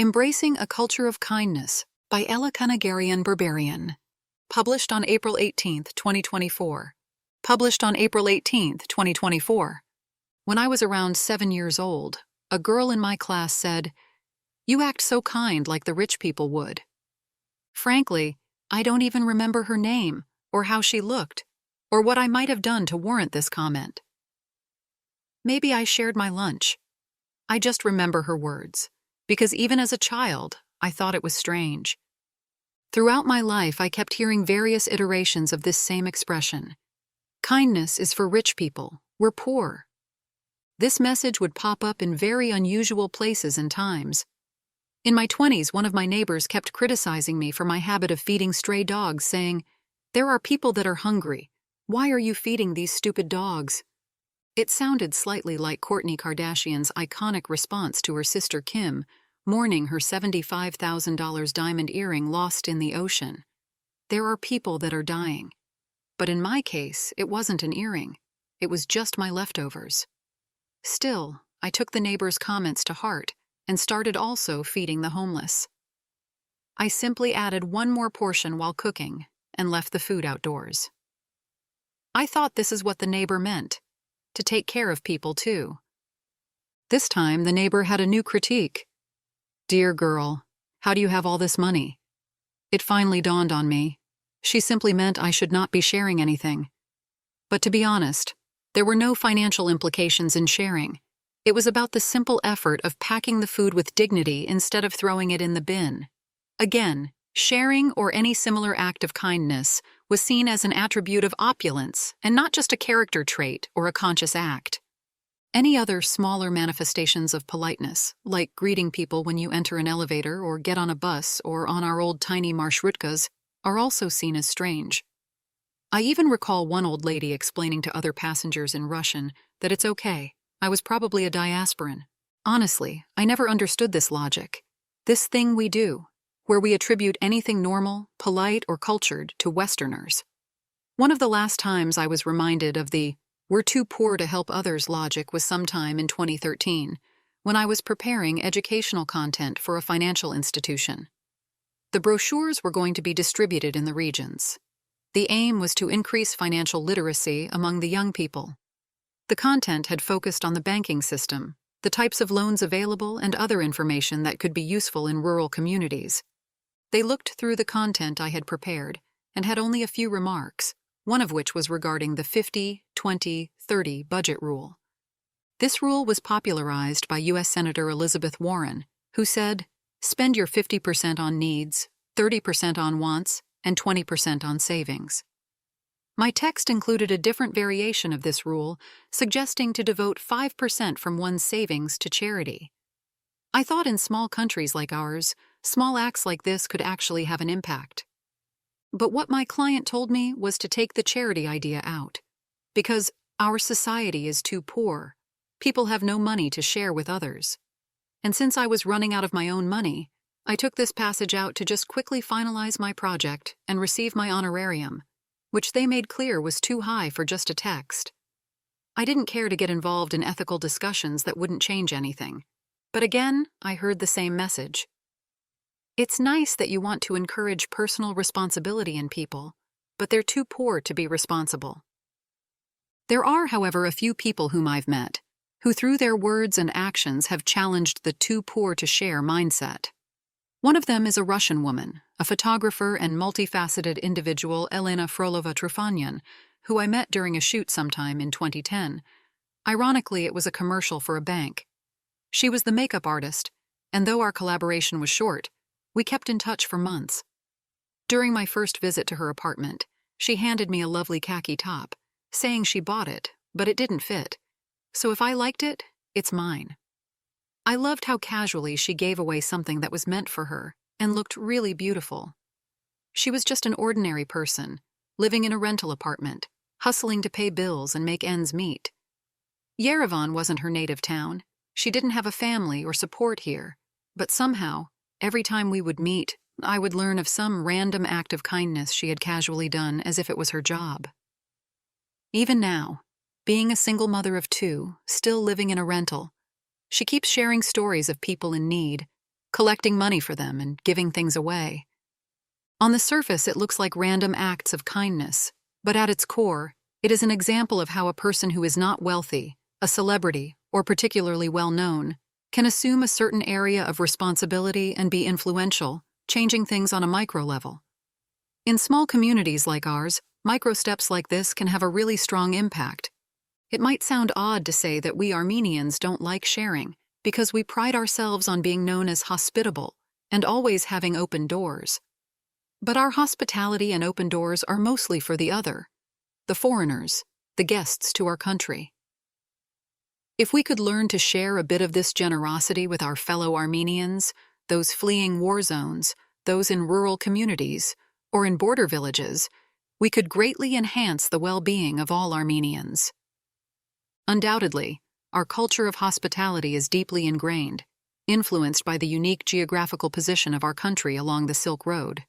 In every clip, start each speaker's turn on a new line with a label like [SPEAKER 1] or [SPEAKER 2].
[SPEAKER 1] Embracing a Culture of Kindness by Ella Cunagarian Berberian. Published on April 18, 2024. Published on April 18, 2024. When I was around 7 years old, a girl in my class said, "You act so kind like the rich people would." Frankly, I don't even remember her name, or how she looked, or what I might have done to warrant this comment. Maybe I shared my lunch. I just remember her words, because even as a child, I thought it was strange. Throughout my life, I kept hearing various iterations of this same expression. Kindness is for rich people, we're poor. This message would pop up in very unusual places and times. In my 20s, one of my neighbors kept criticizing me for my habit of feeding stray dogs, saying, "There are people that are hungry. Why are you feeding these stupid dogs?" It sounded slightly like Kourtney Kardashian's iconic response to her sister Kim, mourning her $75,000 diamond earring lost in the ocean. There are people that are dying. But in my case, it wasn't an earring. It was just my leftovers. Still, I took the neighbor's comments to heart and started also feeding the homeless. I simply added one more portion while cooking and left the food outdoors. I thought this is what the neighbor meant, to take care of people too. This time, the neighbor had a new critique. "Dear girl, how do you have all this money?" It finally dawned on me. She simply meant I should not be sharing anything. But to be honest, there were no financial implications in sharing. It was about the simple effort of packing the food with dignity instead of throwing it in the bin. Again, sharing or any similar act of kindness was seen as an attribute of opulence and not just a character trait or a conscious act. Any other smaller manifestations of politeness, like greeting people when you enter an elevator or get on a bus or on our old tiny marshrutkas, are also seen as strange. I even recall one old lady explaining to other passengers in Russian that it's okay, I was probably a diasporan. Honestly, I never understood this logic. This thing we do, where we attribute anything normal, polite, or cultured to Westerners. One of the last times I was reminded of the "we're too poor to help others" logic was sometime in 2013, when I was preparing educational content for a financial institution. The brochures were going to be distributed in the regions. The aim was to increase financial literacy among the young people. The content had focused on the banking system, the types of loans available, and other information that could be useful in rural communities. They looked through the content I had prepared and had only a few remarks, one of which was regarding the 50-20-30 budget rule. This rule was popularized by U.S. Senator Elizabeth Warren, who said, "Spend your 50% on needs, 30% on wants, and 20% on savings." My text included a different variation of this rule, suggesting to devote 5% from one's savings to charity. I thought in small countries like ours, small acts like this could actually have an impact. But what my client told me was to take the charity idea out, because our society is too poor. People have no money to share with others. And since I was running out of my own money, I took this passage out to just quickly finalize my project and receive my honorarium, which they made clear was too high for just a text. I didn't care to get involved in ethical discussions that wouldn't change anything. But again, I heard the same message. It's nice that you want to encourage personal responsibility in people, but they're too poor to be responsible. There are, however, a few people whom I've met, who through their words and actions have challenged the too poor to share mindset. One of them is a Russian woman, a photographer and multifaceted individual, Elena Frolova Trufanyan, who I met during a shoot sometime in 2010. Ironically, it was a commercial for a bank. She was the makeup artist, and though our collaboration was short, we kept in touch for months. During my first visit to her apartment, she handed me a lovely khaki top, saying she bought it, but it didn't fit. So if I liked it, it's mine. I loved how casually she gave away something that was meant for her and looked really beautiful. She was just an ordinary person, living in a rental apartment, hustling to pay bills and make ends meet. Yerevan wasn't her native town. She didn't have a family or support here, but somehow, every time we would meet, I would learn of some random act of kindness she had casually done as if it was her job. Even now, being a single mother of two, still living in a rental, she keeps sharing stories of people in need, collecting money for them and giving things away. On the surface, it looks like random acts of kindness, but at its core, it is an example of how a person who is not wealthy, a celebrity, or particularly well-known, can assume a certain area of responsibility and be influential, changing things on a micro level. In small communities like ours, micro steps like this can have a really strong impact. It might sound odd to say that we Armenians don't like sharing, because we pride ourselves on being known as hospitable and always having open doors. But our hospitality and open doors are mostly for the other, the foreigners, the guests to our country. If we could learn to share a bit of this generosity with our fellow Armenians, those fleeing war zones, those in rural communities, or in border villages, we could greatly enhance the well-being of all Armenians. Undoubtedly, our culture of hospitality is deeply ingrained, influenced by the unique geographical position of our country along the Silk Road.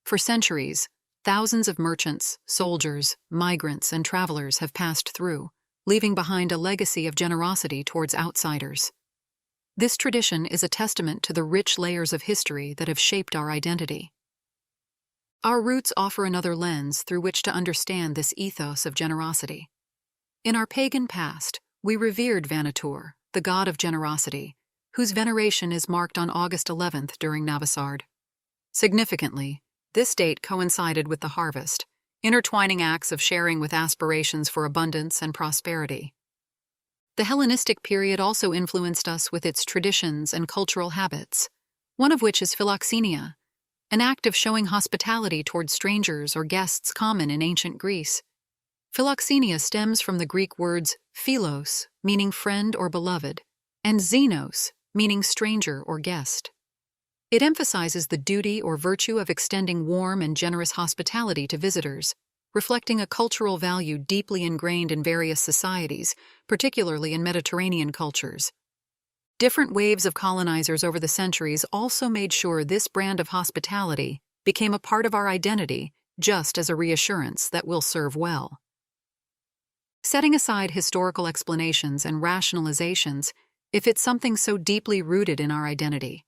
[SPEAKER 1] For centuries, thousands of merchants, soldiers, migrants, and travelers have passed through, leaving behind a legacy of generosity towards outsiders. This tradition is a testament to the rich layers of history that have shaped our identity. Our roots offer another lens through which to understand this ethos of generosity. In our pagan past, we revered Vanatur, the god of generosity, whose veneration is marked on August 11th during Navasard. Significantly, this date coincided with the harvest, intertwining acts of sharing with aspirations for abundance and prosperity. The Hellenistic period also influenced us with its traditions and cultural habits, one of which is philoxenia, an act of showing hospitality toward strangers or guests common in ancient Greece. Philoxenia stems from the Greek words philos, meaning friend or beloved, and xenos, meaning stranger or guest. It emphasizes the duty or virtue of extending warm and generous hospitality to visitors, reflecting a cultural value deeply ingrained in various societies, particularly in Mediterranean cultures. Different waves of colonizers over the centuries also made sure this brand of hospitality became a part of our identity, just as a reassurance that we'll serve well. Setting aside historical explanations and rationalizations, if it's something so deeply rooted in our identity,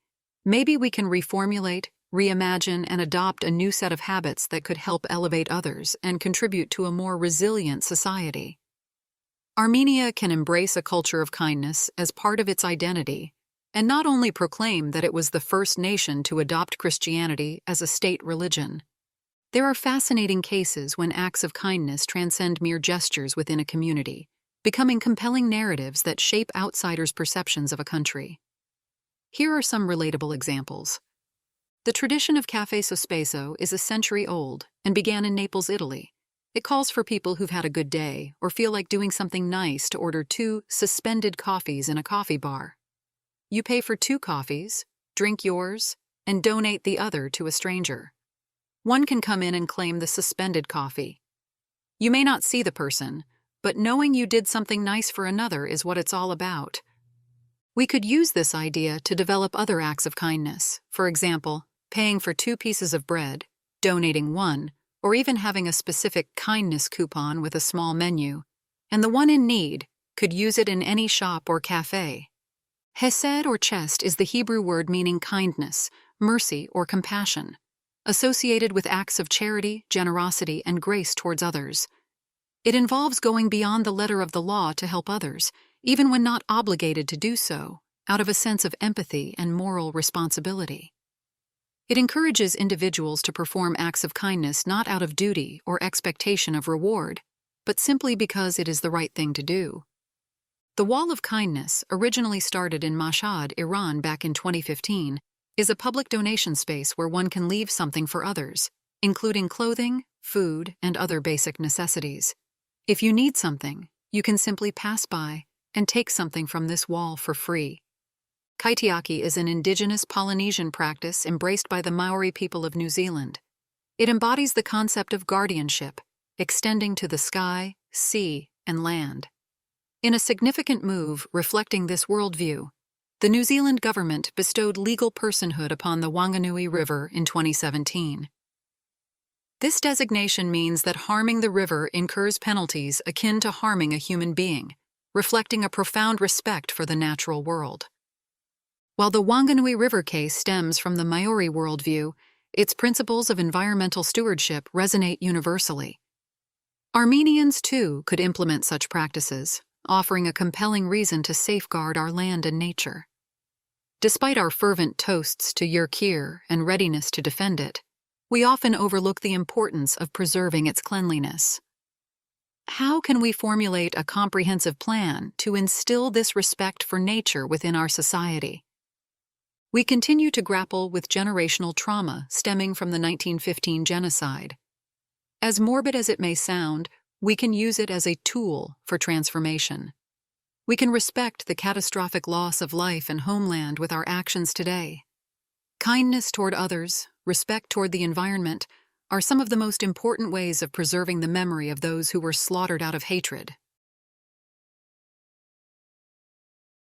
[SPEAKER 1] maybe we can reformulate, reimagine, and adopt a new set of habits that could help elevate others and contribute to a more resilient society. Armenia can embrace a culture of kindness as part of its identity, and not only proclaim that it was the first nation to adopt Christianity as a state religion. There are fascinating cases when acts of kindness transcend mere gestures within a community, becoming compelling narratives that shape outsiders' perceptions of a country. Here are some relatable examples. The tradition of Caffè Sospeso is a century old and began in Naples, Italy. It calls for people who've had a good day or feel like doing something nice to order 2 suspended coffees in a coffee bar. You pay for 2 coffees, drink yours, and donate the other to a stranger. One can come in and claim the suspended coffee. You may not see the person, but knowing you did something nice for another is what it's all about. We could use this idea to develop other acts of kindness, for example, paying for 2 pieces of bread, donating 1, or even having a specific kindness coupon with a small menu, and the one in need could use it in any shop or cafe. Hesed or chesed is the Hebrew word meaning kindness, mercy, or compassion, associated with acts of charity, generosity, and grace towards others. It involves going beyond the letter of the law to help others, even when not obligated to do so, out of a sense of empathy and moral responsibility. It encourages individuals to perform acts of kindness not out of duty or expectation of reward, but simply because it is the right thing to do. The Wall of Kindness, originally started in Mashhad, Iran back in 2015, is a public donation space where one can leave something for others, including clothing, food, and other basic necessities. If you need something, you can simply pass by and take something from this wall for free. Kaitiaki is an indigenous Polynesian practice embraced by the Maori people of New Zealand. It embodies the concept of guardianship, extending to the sky, sea, and land. In a significant move reflecting this worldview, the New Zealand government bestowed legal personhood upon the Wanganui River in 2017. This designation means that harming the river incurs penalties akin to harming a human being, reflecting a profound respect for the natural world. While the Wanganui River case stems from the Maori worldview, its principles of environmental stewardship resonate universally. Armenians, too, could implement such practices, offering a compelling reason to safeguard our land and nature. Despite our fervent toasts to Yurkir and readiness to defend it, we often overlook the importance of preserving its cleanliness. How can we formulate a comprehensive plan to instill this respect for nature within our society? We continue to grapple with generational trauma stemming from the 1915 genocide. As morbid as it may sound, we can use it as a tool for transformation. We can respect the catastrophic loss of life and homeland with our actions today. Kindness toward others, respect toward the environment, are some of the most important ways of preserving the memory of those who were slaughtered out of hatred.